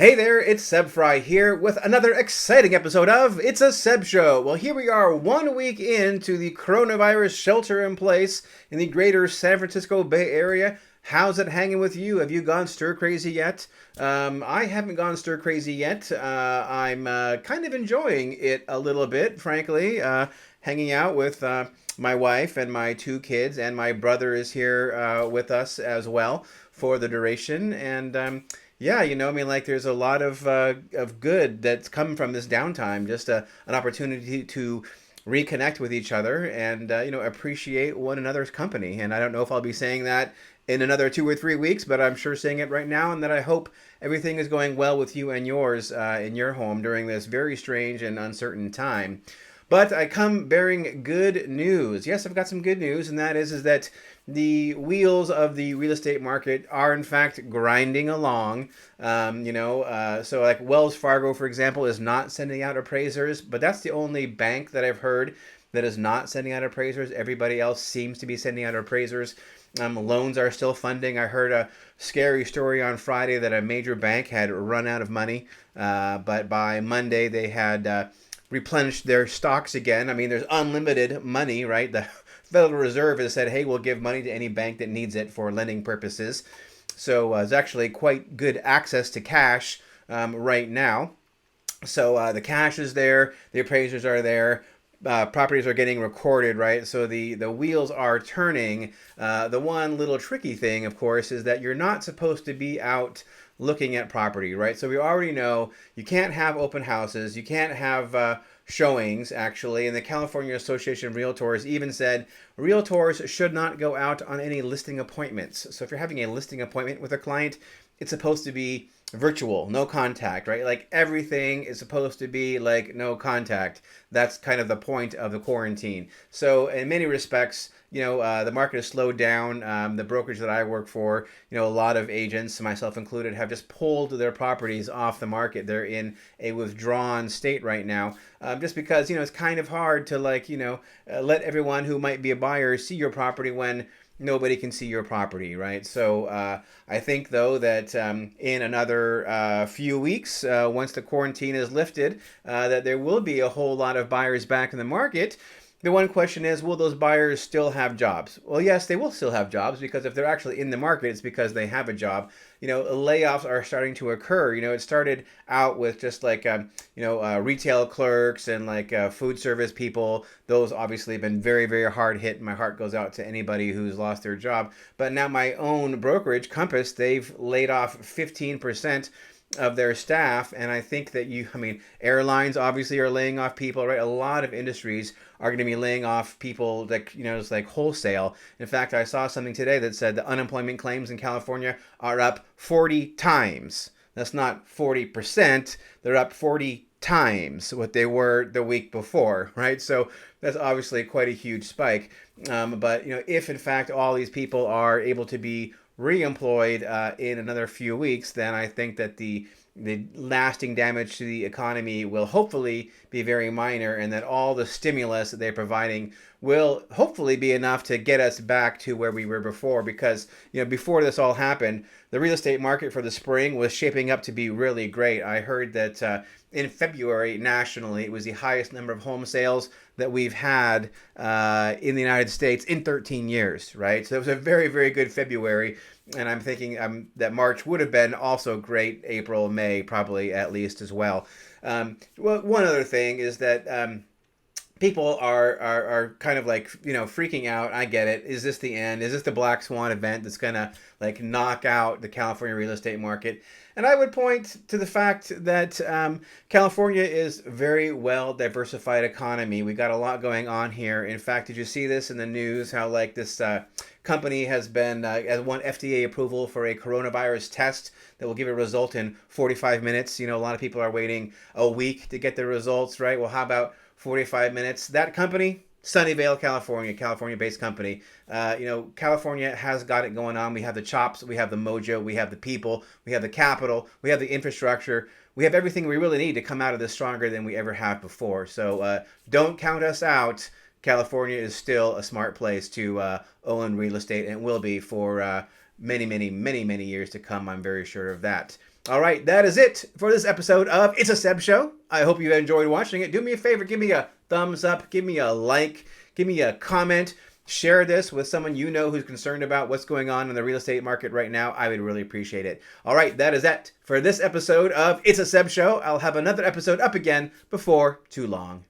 Hey there, it's Seb Frey here with another exciting episode of It's a Seb Show. Well, here we are 1 week into the coronavirus shelter in place in the greater San Francisco Bay Area. How's it hanging with you? Have you gone stir crazy yet? I haven't gone stir crazy yet. I'm kind of enjoying it a little bit, frankly. Hanging out with my wife and my two kids, and my brother is here with us as well for the duration. And yeah, there's a lot of good that's come from this downtime. Just an opportunity to reconnect with each other and appreciate one another's company. And I don't know if I'll be saying that in another 2 or 3 weeks, but I'm sure saying it right now, and that I hope everything is going well with you and yours in your home during this very strange and uncertain time. But I come bearing good news. Yes, I've got some good news, and that is that the wheels of the real estate market are in fact grinding along. So like Wells Fargo, for example, is not sending out appraisers, but that's the only bank that I've heard that is not sending out appraisers. Everybody else seems to be sending out appraisers. Loans are still funding. I heard a scary story on Friday that a major bank had run out of money, but by Monday they had replenished their stocks again. I mean, there's unlimited money, right? The Federal Reserve has said, hey, we'll give money to any bank that needs it for lending purposes. So there's actually quite good access to cash right now. So the cash is there, the appraisers are there, properties are getting recorded, right? So the wheels are turning. The one little tricky thing, of course, is that you're not supposed to be out looking at property, right? So we already know you can't have open houses, you can't have showings, actually, and the California Association of Realtors even said realtors should not go out on any listing appointments. So if you're having a listing appointment with a client, it's supposed to be virtual, no contact, right? Like everything is supposed to be like no contact. That's kind of the point of the quarantine. So in many respects, the market has slowed down. The brokerage that I work for, a lot of agents, myself included, have just pulled their properties off the market. They're in a withdrawn state right now, just because, it's kind of hard to let everyone who might be a buyer see your property when nobody can see your property, right? So I think, though, that in another few weeks, once the quarantine is lifted, that there will be a whole lot of buyers back in the market. The one question is, will those buyers still have jobs? Well, yes, they will still have jobs, because if they're actually in the market, it's because they have a job. Layoffs are starting to occur. It started out with just retail clerks and food service people. Those obviously have been very, very hard hit. My heart goes out to anybody who's lost their job. But now my own brokerage, Compass, they've laid off 15% of their staff. And I think that airlines obviously are laying off people, right? A lot of industries are going to be laying off people it's like wholesale. In fact, I saw something today that said the unemployment claims in California are up 40 times. That's not 40%. They're up 40 times what they were the week before, right? So that's obviously quite a huge spike. But if in fact all these people are able to be re-employed in another few weeks, then I think that the lasting damage to the economy will hopefully be very minor, and that all the stimulus that they're providing will hopefully be enough to get us back to where we were before. Because before this all happened, the real estate market for the spring was shaping up to be really great. I heard that in February nationally, it was the highest number of home sales that we've had in the United States in 13 years, right? So it was a very, very good February. And I'm thinking that March would have been also great. April, May, probably at least as well. One other thing is that people are kind of freaking out. I get it. Is this the end? Is this the black swan event that's gonna knock out the California real estate market? And I would point to the fact that California is a very well diversified economy. We got a lot going on here. In fact, did you see this in the news? How this company has won FDA approval for a coronavirus test that will give a result in 45 minutes. A lot of people are waiting a week to get the results, right? Well, how about 45 minutes? That company, Sunnyvale, California, California-based company. California has got it going on. We have the chops, we have the mojo, we have the people, we have the capital, we have the infrastructure. We have everything we really need to come out of this stronger than we ever have before. So don't count us out. California is still a smart place to own real estate, and will be for many, many, many, many years to come. I'm very sure of that. All right, that is it for this episode of It's a Seb Show. I hope you enjoyed watching it. Do me a favor, give me a thumbs up, give me a like, give me a comment. Share this with someone you know who's concerned about what's going on in the real estate market right now. I would really appreciate it. All right, that is it for this episode of It's a Seb Show. I'll have another episode up again before too long.